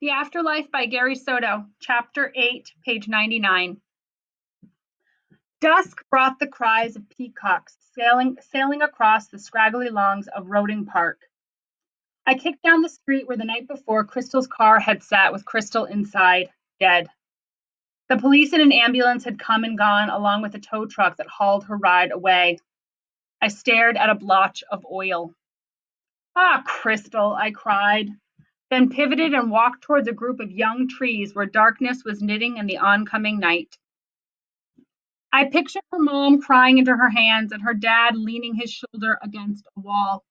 The Afterlife by Gary Soto, Chapter 8, page 99. Dusk brought the cries of peacocks sailing across the scraggly lawns of Roding Park. I kicked down the street where the night before Crystal's car had sat with Crystal inside, dead. The police and an ambulance had come and gone along with a tow truck that hauled her ride away. I stared at a blotch of oil. Ah, Crystal, I cried, then pivoted and walked towards a group of young trees where darkness was knitting in the oncoming night. I pictured her mom crying into her hands and her dad leaning his shoulder against a wall,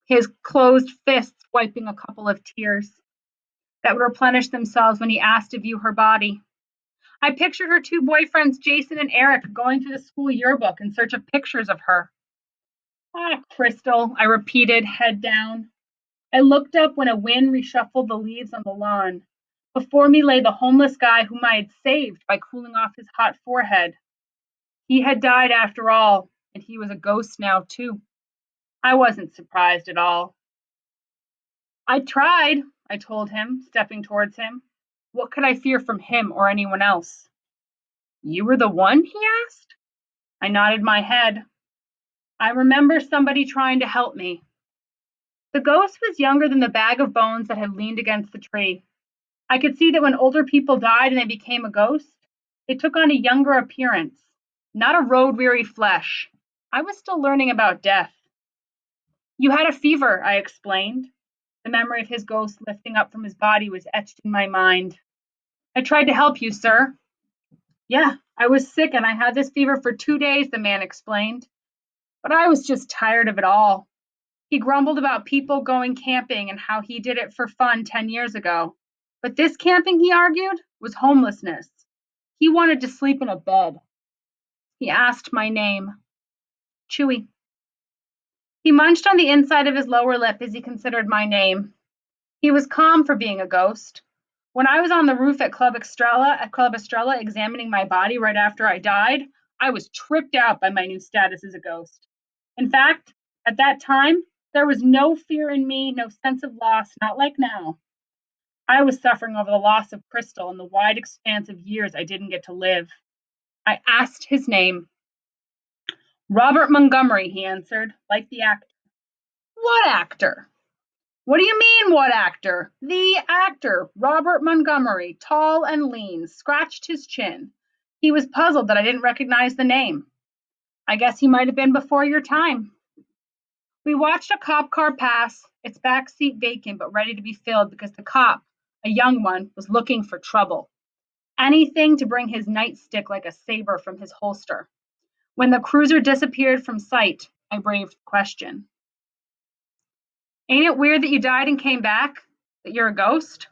his closed fists wiping a couple of tears that would replenish themselves when he asked to view her body. I pictured her two boyfriends, Jason and Eric, going through the school yearbook in search of pictures of her. Ah, Crystal, I repeated, head down. I looked up when a wind reshuffled the leaves on the lawn. Before me lay the homeless guy whom I had saved by cooling off his hot forehead. He had died after all, and he was a ghost now, too. I wasn't surprised at all. I tried, I told him, stepping towards him. What could I fear from him or anyone else? You were the one? He asked. I nodded my head. I remember somebody trying to help me. The ghost was younger than the bag of bones that had leaned against the tree. I could see that when older people died and they became a ghost, they took on a younger appearance, not a road-weary flesh. I was still learning about death. You had a fever, I explained. The memory of his ghost lifting up from his body was etched in my mind. I tried to help you, sir. Yeah, I was sick and I had this fever for 2 days, the man explained. But I was just tired of it all. He grumbled about people going camping and how he did it for fun 10 years ago. But this camping, he argued, was homelessness. He wanted to sleep in a bed. He asked my name. Chewy. He munched on the inside of his lower lip as he considered my name. He was calm for being a ghost. When I was on the roof at Club Estrella examining my body right after I died, I was tripped out by my new status as a ghost. In fact, at that time, there was no fear in me, no sense of loss, not like now. I was suffering over the loss of Crystal and the wide expanse of years I didn't get to live. I asked his name. Robert Montgomery, he answered, like the actor. What actor? What do you mean, what actor? The actor, Robert Montgomery, tall and lean, scratched his chin. He was puzzled that I didn't recognize the name. I guess he might have been before your time. We watched a cop car pass, its back seat vacant but ready to be filled because the cop, a young one, was looking for trouble. Anything to bring his nightstick like a saber from his holster. When the cruiser disappeared from sight, I braved the question. Ain't it weird that you died and came back? That you're a ghost?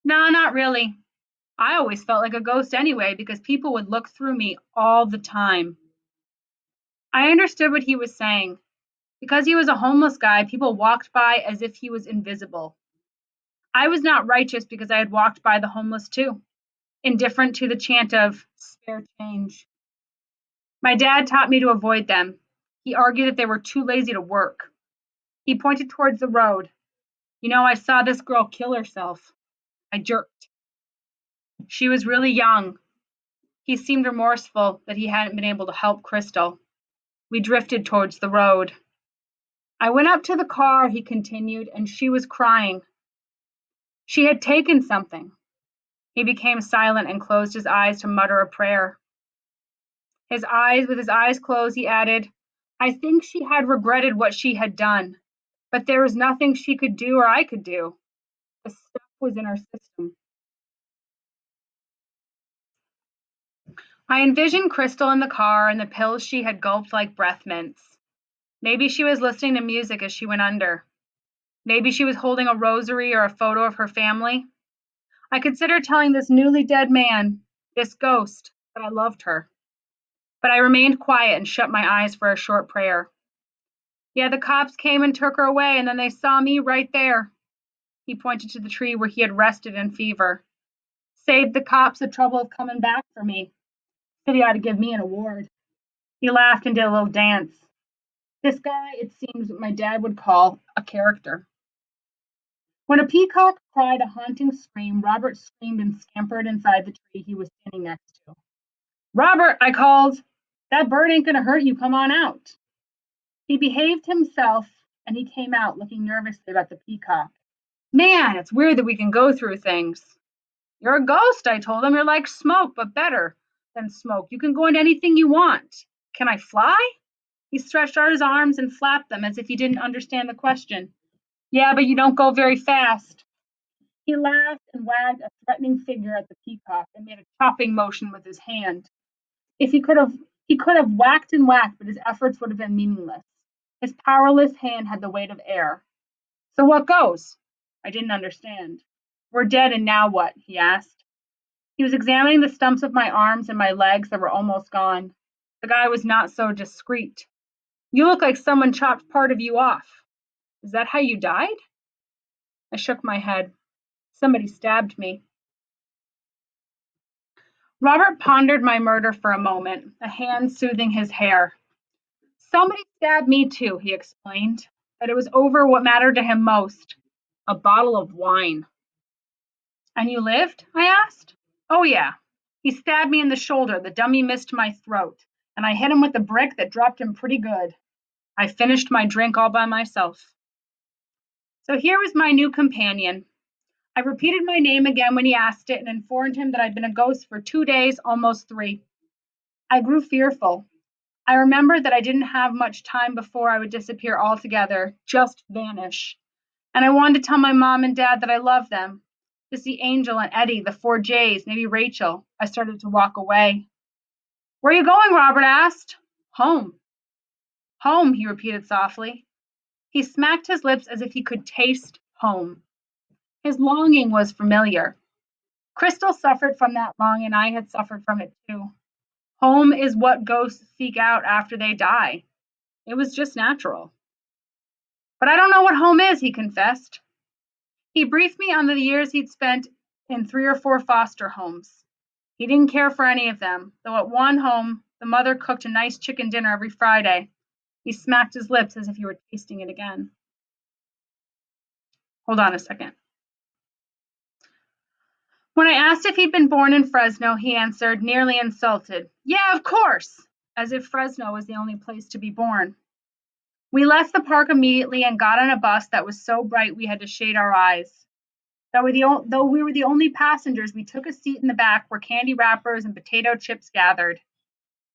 No, not really. I always felt like a ghost anyway because people would look through me all the time. I understood what he was saying. Because he was a homeless guy, people walked by as if he was invisible. I was not righteous because I had walked by the homeless too, indifferent to the chant of spare change. My dad taught me to avoid them. He argued that they were too lazy to work. He pointed towards the road. You know, I saw this girl kill herself. I jerked. She was really young. He seemed remorseful that he hadn't been able to help Crystal. We drifted towards the road. I went up to the car, he continued, and she was crying. She had taken something. He became silent and closed his eyes to mutter a prayer. With his eyes closed, he added, I think she had regretted what she had done, but there was nothing she could do or I could do. The stuff was in her system. I envisioned Crystal in the car and the pills she had gulped like breath mints. Maybe she was listening to music as she went under. Maybe she was holding a rosary or a photo of her family. I considered telling this newly dead man, this ghost, that I loved her. But I remained quiet and shut my eyes for a short prayer. Yeah, the cops came and took her away, and then they saw me right there. He pointed to the tree where he had rested in fever. Saved the cops the trouble of coming back for me. Said he ought to give me an award. He laughed and did a little dance. This guy, it seems, what my dad would call a character. When a peacock cried a haunting scream, Robert screamed and scampered inside the tree he was standing next to. Robert, I called, that bird ain't gonna hurt you, come on out. He behaved himself and he came out looking nervously at the peacock. Man, it's weird that we can go through things. You're a ghost, I told him. You're like smoke, but better than smoke. You can go into anything you want. Can I fly? He stretched out his arms and flapped them as if he didn't understand the question. Yeah, but you don't go very fast. He laughed and wagged a threatening finger at the peacock and made a chopping motion with his hand. If he could have whacked and whacked, but his efforts would have been meaningless. His powerless hand had the weight of air. So what goes? I didn't understand. We're dead and now what? He asked. He was examining the stumps of my arms and my legs that were almost gone. The guy was not so discreet. You look like someone chopped part of you off. Is that how you died? I shook my head. Somebody stabbed me. Robert pondered my murder for a moment, a hand soothing his hair. Somebody stabbed me too, he explained, but it was over what mattered to him most, a bottle of wine. And you lived? I asked. Oh, yeah. He stabbed me in the shoulder. The dummy missed my throat, and I hit him with a brick that dropped him pretty good. I finished my drink all by myself. So here was my new companion. I repeated my name again when he asked it and informed him that I'd been a ghost for 2 days, almost 3. I grew fearful. I remembered that I didn't have much time before I would disappear altogether, just vanish. And I wanted to tell my mom and dad that I loved them. To see Angel and Eddie, the 4 J's, maybe Rachel. I started to walk away. Where are you going? Robert asked. Home. Home, he repeated softly. He smacked his lips as if he could taste home. His longing was familiar. Crystal suffered from that longing, and I had suffered from it too. Home is what ghosts seek out after they die. It was just natural. But I don't know what home is, he confessed. He briefed me on the years he'd spent in 3 or 4 foster homes. He didn't care for any of them, though at one home, the mother cooked a nice chicken dinner every Friday. He smacked his lips as if he were tasting it again. Hold on a second. When I asked if he'd been born in Fresno, he answered, nearly insulted, yeah, of course, as if Fresno was the only place to be born. We left the park immediately and got on a bus that was so bright we had to shade our eyes. Though we were the only passengers, we took a seat in the back where candy wrappers and potato chips gathered.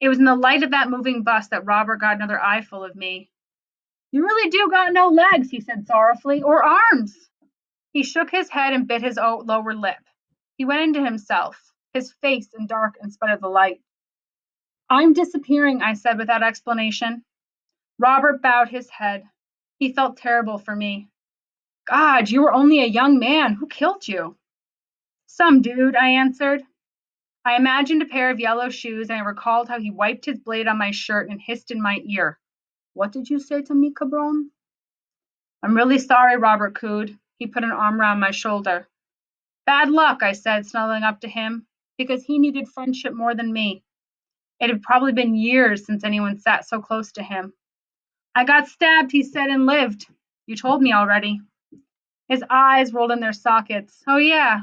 It was in the light of that moving bus that Robert got another eyeful of me. You really do got no legs, he said sorrowfully, or arms. He shook his head and bit his lower lip. He went into himself, his face in dark in spite of the light. I'm disappearing, I said without explanation. Robert bowed his head. He felt terrible for me. God, you were only a young man. Who killed you? Some dude, I answered. I imagined a pair of yellow shoes, and I recalled how he wiped his blade on my shirt and hissed in my ear. What did you say to me, cabron? I'm really sorry, Robert cooed. He put an arm around my shoulder. Bad luck, I said, snuggling up to him, because he needed friendship more than me. It had probably been years since anyone sat so close to him. I got stabbed, he said, and lived. You told me already. His eyes rolled in their sockets. Oh, yeah,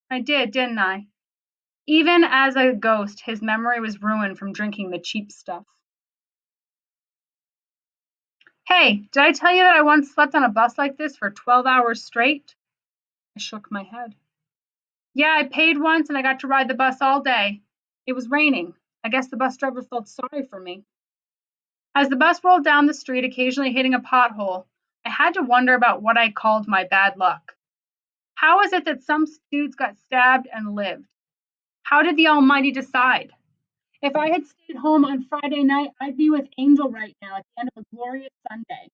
I did, didn't I? Even as a ghost, his memory was ruined from drinking the cheap stuff. Hey, did I tell you that I once slept on a bus like this for 12 hours straight? I shook my head. Yeah, I paid once and I got to ride the bus all day. It was raining. I guess the bus driver felt sorry for me. As the bus rolled down the street, occasionally hitting a pothole, I had to wonder about what I called my bad luck. How is it that some dudes got stabbed and lived? How did the Almighty decide? If I had stayed home on Friday night, I'd be with Angel right now at the end of a glorious Sunday.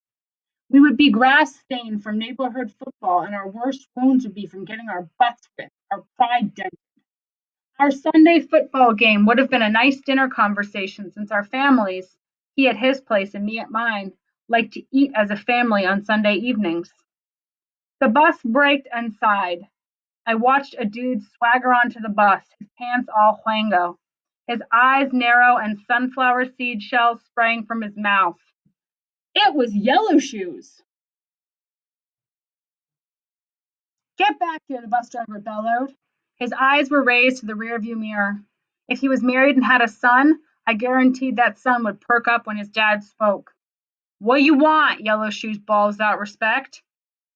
We would be grass stained from neighborhood football, and our worst wounds would be from getting our butts whipped, our pride dented. Our Sunday football game would have been a nice dinner conversation since our families, he at his place and me at mine, like to eat as a family on Sunday evenings. The bus braked and sighed. I watched a dude swagger onto the bus, his pants all huango, his eyes narrow and sunflower seed shells spraying from his mouth. It was Yellow Shoes. Get back here, the bus driver bellowed. His eyes were raised to the rearview mirror. If he was married and had a son, I guaranteed that son would perk up when his dad spoke. What you want? Yellow Shoes bawled without respect.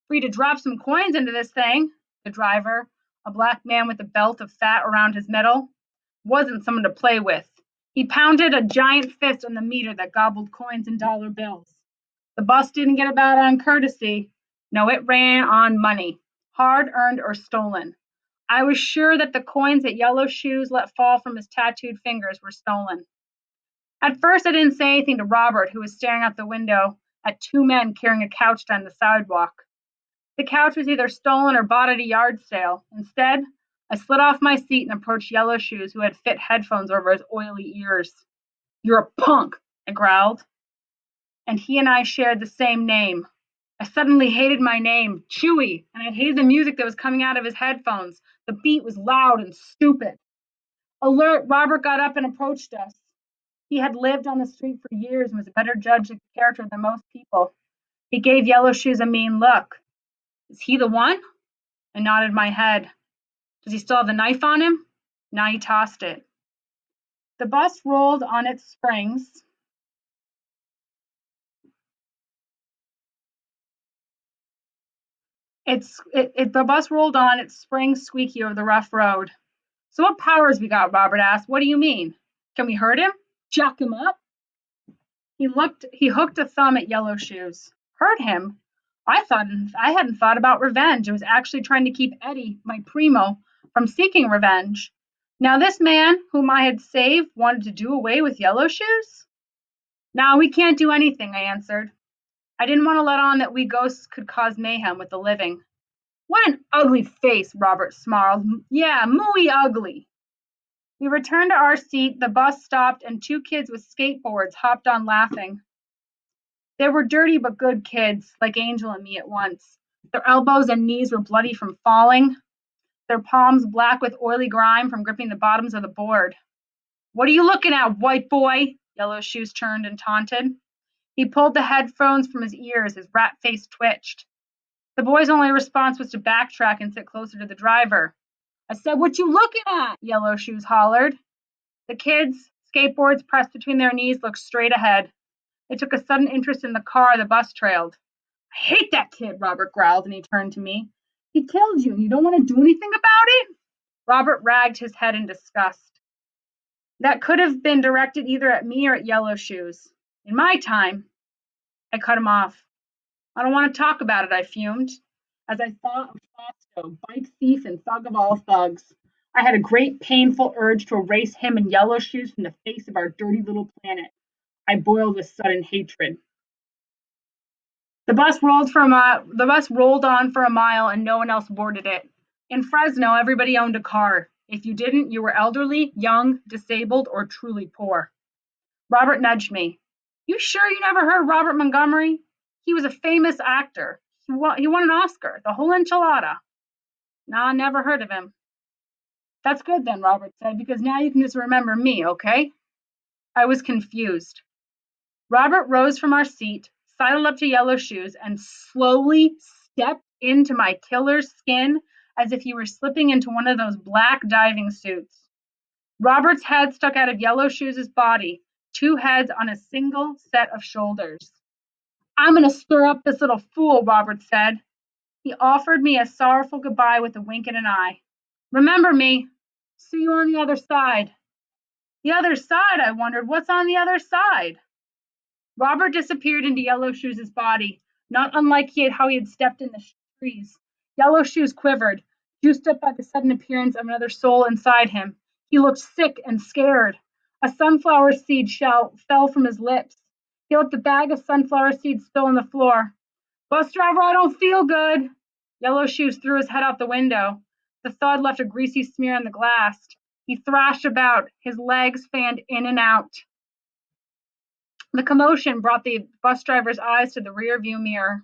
Free to drop some coins into this thing. The driver, a black man with a belt of fat around his middle, wasn't someone to play with. He pounded a giant fist on the meter that gobbled coins and dollar bills. The bus didn't get about on courtesy. No, it ran on money, hard earned or stolen. I was sure that the coins that Yellow Shoes let fall from his tattooed fingers were stolen. At first, I didn't say anything to Robert, who was staring out the window at two men carrying a couch down the sidewalk. The couch was either stolen or bought at a yard sale. Instead, I slid off my seat and approached Yellow Shoes, who had fit headphones over his oily ears. You're a punk, I growled. And he and I shared the same name. I suddenly hated my name, Chewy, and I hated the music that was coming out of his headphones. The beat was loud and stupid. Alert, Robert got up and approached us. He had lived on the street for years and was a better judge of character than most people. He gave Yellow Shoes a mean look. Is he the one? I nodded my head. Does he still have the knife on him? Now he tossed it. The bus rolled on its springs. The bus rolled on, its springs squeaky over the rough road. So what powers we got? Robert asked. What do you mean? Can we hurt him? Jack him up? He hooked a thumb at Yellow Shoes. Hurt him? I hadn't thought about revenge. I was actually trying to keep Eddie, my primo, from seeking revenge. Now this man, whom I had saved, wanted to do away with Yellow Shoes? No, we can't do anything, I answered. I didn't want to let on that we ghosts could cause mayhem with the living. What an ugly face, Robert snarled. Yeah, mooey ugly. We returned to our seat, the bus stopped, and two kids with skateboards hopped on laughing. They were dirty but good kids, like Angel and me at once. Their elbows and knees were bloody from falling, their palms black with oily grime from gripping the bottoms of the board. What are you looking at, white boy? Yellow Shoes turned and taunted. He pulled the headphones from his ears, his rat face twitched. The boy's only response was to backtrack and sit closer to the driver. I said, what you looking at? Yellow Shoes hollered. The kids, skateboards pressed between their knees, looked straight ahead. They took a sudden interest in the car the bus trailed. I hate that kid, Robert growled, and he turned to me. He killed you, and you don't want to do anything about it? Robert wagged his head in disgust. That could have been directed either at me or at Yellow Shoes. In my time, I cut him off. I don't want to talk about it, I fumed, as I thought of Fausto, bike thief and thug of all thugs. I had a great painful urge to erase him and Yellow Shoes from the face of our dirty little planet. I boiled with sudden hatred. The bus rolled on for a mile and no one else boarded it. In Fresno, everybody owned a car. If you didn't, you were elderly, young, disabled, or truly poor. Robert nudged me. You sure you never heard of Robert Montgomery? He was a famous actor. He won an Oscar, the whole enchilada. Nah, never heard of him. That's good then, Robert said, because now you can just remember me, okay? I was confused. Robert rose from our seat, sidled up to Yellow Shoes, and slowly stepped into my killer's skin as if he were slipping into one of those black diving suits. Robert's head stuck out of Yellow Shoes' body, two heads on a single set of shoulders. I'm going to stir up this little fool, Robert said. He offered me a sorrowful goodbye with a wink and an eye. Remember me. See you on the other side. The other side, I wondered. What's on the other side? Robert disappeared into Yellow Shoes' body, not unlike how he had stepped in the trees. Yellow Shoes quivered, juiced up by the sudden appearance of another soul inside him. He looked sick and scared. A sunflower seed shell fell from his lips. He let the bag of sunflower seeds spill on the floor. Bus driver, I don't feel good. Yellow Shoes threw his head out the window. The thud left a greasy smear on the glass. He thrashed about, his legs fanned in and out. The commotion brought the bus driver's eyes to the rear view mirror.